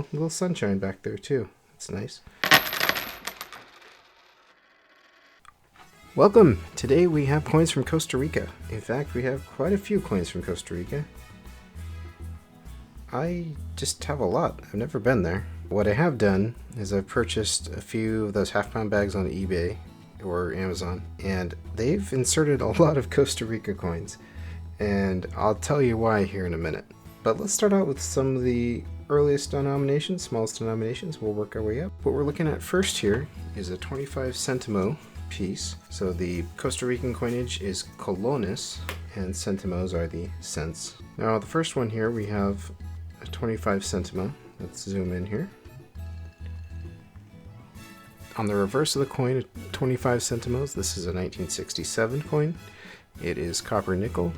A little sunshine back there too. It's nice. Welcome! Today we have coins from Costa Rica. In fact, we have quite a few coins from Costa Rica. I just have a lot. I've never been there. What I have done is I've purchased a few of those half-pound bags on eBay or Amazon, and they've inserted a lot of Costa Rica coins. And I'll tell you why here in a minute. But let's start out with some of the earliest denominations, smallest denominations. We'll work our way up. What we're looking at first here is a 25 centimo piece. So the Costa Rican coinage is colones and centimos are the cents. Now the first one here we have a 25 centimo. Let's zoom in here. On the reverse of the coin, 25 centimos, this is a 1967 coin. It is copper nickel.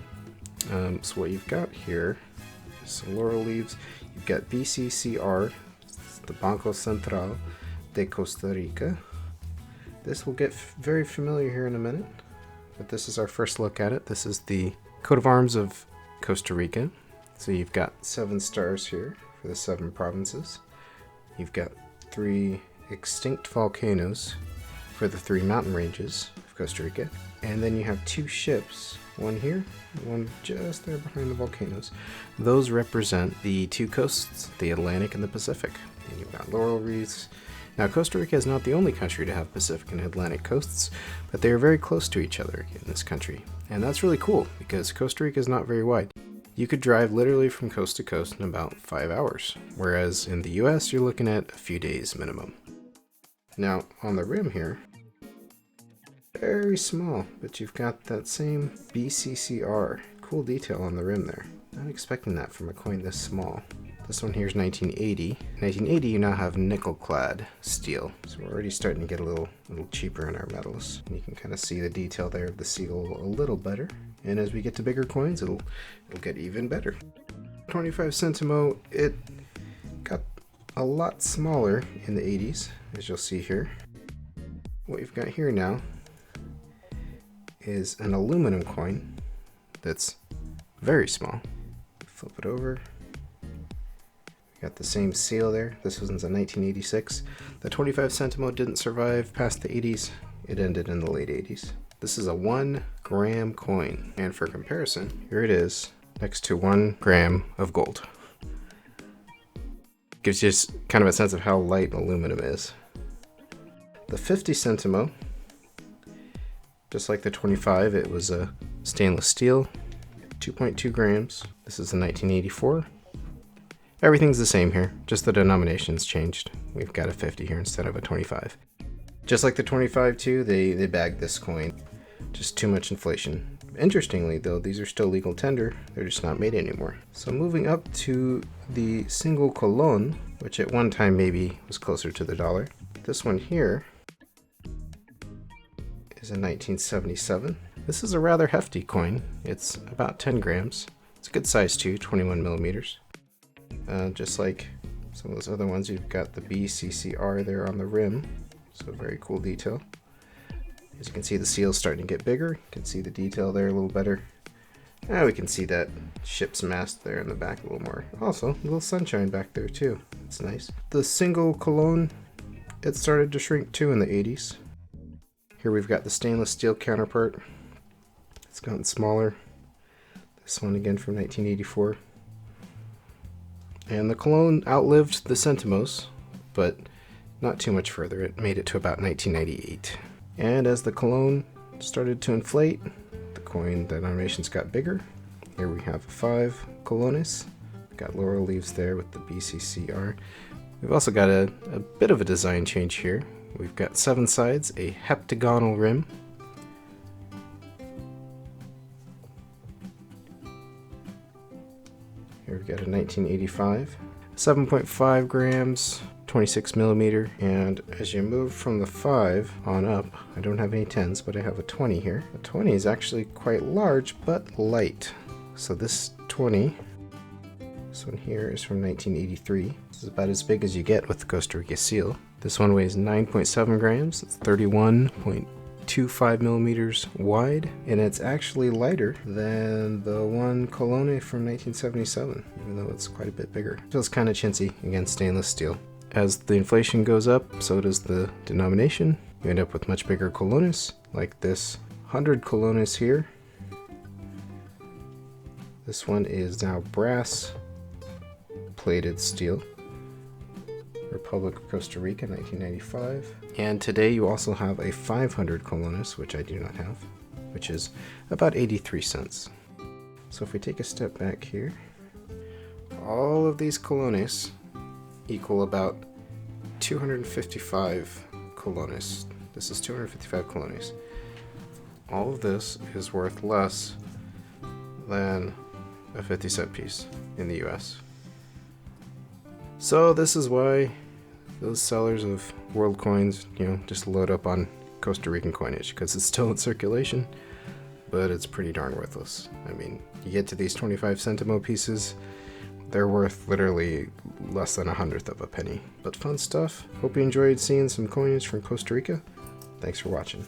So what you've got here is some laurel leaves. You've got BCCR, the Banco Central de Costa Rica. This will get very familiar here in a minute, but this is our first look at it. This is the coat of arms of Costa Rica. So you've got 7 stars here for the 7 provinces. You've got 3 extinct volcanoes for the 3 mountain ranges of Costa Rica. And then you have 2 ships, one here, one just there behind the volcanoes. Those represent the 2 coasts, the Atlantic and the Pacific. And you've got laurel wreaths. Now, Costa Rica is not the only country to have Pacific and Atlantic coasts, but they are very close to each other in this country. And that's really cool, because Costa Rica is not very wide. You could drive literally from coast to coast in about 5 hours, whereas in the US, you're looking at a few days minimum. Now, on the rim here, very small, but you've got that same BCCR. Cool detail on the rim there. Not expecting that from a coin this small. This one here is 1980. 1980, you now have nickel-clad steel, so we're already starting to get a little cheaper in our metals. And you can kind of see the detail there of the seal a little better. And as we get to bigger coins, it'll get even better. 25 centimo, it got a lot smaller in the 80s, as you'll see here. What you've got here now is an aluminum coin that's very small. Flip it over. Got the same seal there. This one's a 1986. The 25 centimo didn't survive past the 80s. It ended in the late 80s. This is a 1 gram coin. And for comparison, here it is next to 1 gram of gold. Gives you kind of a sense of how light aluminum is. The 50 centimo, just like the 25, it was a stainless steel, 2.2 grams. This is a 1984. Everything's the same here, just the denomination's changed. We've got a 50 here instead of a 25. Just like the 25 too, they bagged this coin. Just too much inflation. Interestingly though, these are still legal tender, they're just not made anymore. So moving up to the single colon, which at one time maybe was closer to the dollar. This one here is a 1977. This is a rather hefty coin. It's about 10 grams. It's a good size too, 21 millimeters. Just like some of those other ones, you've got the BCCR there on the rim, so very cool detail. As you can see, the seal's starting to get bigger. You can see the detail there a little better. Now we can see that ship's mast there in the back a little more. Also, a little sunshine back there too. It's nice. The single cologne, it started to shrink too in the 80s. Here we've got the stainless steel counterpart. It's gotten smaller. This one again from 1984. And the cologne outlived the centimos, but not too much further. It made it to about 1998. And as the cologne started to inflate, the coin denominations got bigger. Here we have 5 colones. We've got laurel leaves there with the BCCR. We've also got a bit of a design change here. We've got 7 sides, a heptagonal rim. Here we've got a 1985, 7.5 grams, 26 millimeter, and as you move from the 5 on up, I don't have any 10s, but I have a 20 here. The 20 is actually quite large, but light. So this 20, this one here is from 1983. This is about as big as you get with the Costa Rica seal. This one weighs 9.7 grams, it's 31.2 0.25 millimeters wide, and it's actually lighter than the one Colon from 1977, even though it's quite a bit bigger. It feels kind of chintzy against stainless steel. As the inflation goes up, so does the denomination. You end up with much bigger Colones, like this 100 Colones here. This one is now brass plated steel. Republic of Costa Rica, 1995. And today you also have a 500 Colones, which I do not have, which is about 83 cents. So if we take a step back here, all of these Colones equal about 255 Colones. This is 255 Colones. All of this is worth less than a 50-cent piece in the US. So this is why those sellers of world coins, just load up on Costa Rican coinage, because it's still in circulation, but it's pretty darn worthless. I mean, you get to these 25 centimo pieces, they're worth literally less than 1/100th of a penny. But fun stuff. Hope you enjoyed seeing some coinage from Costa Rica. Thanks for watching.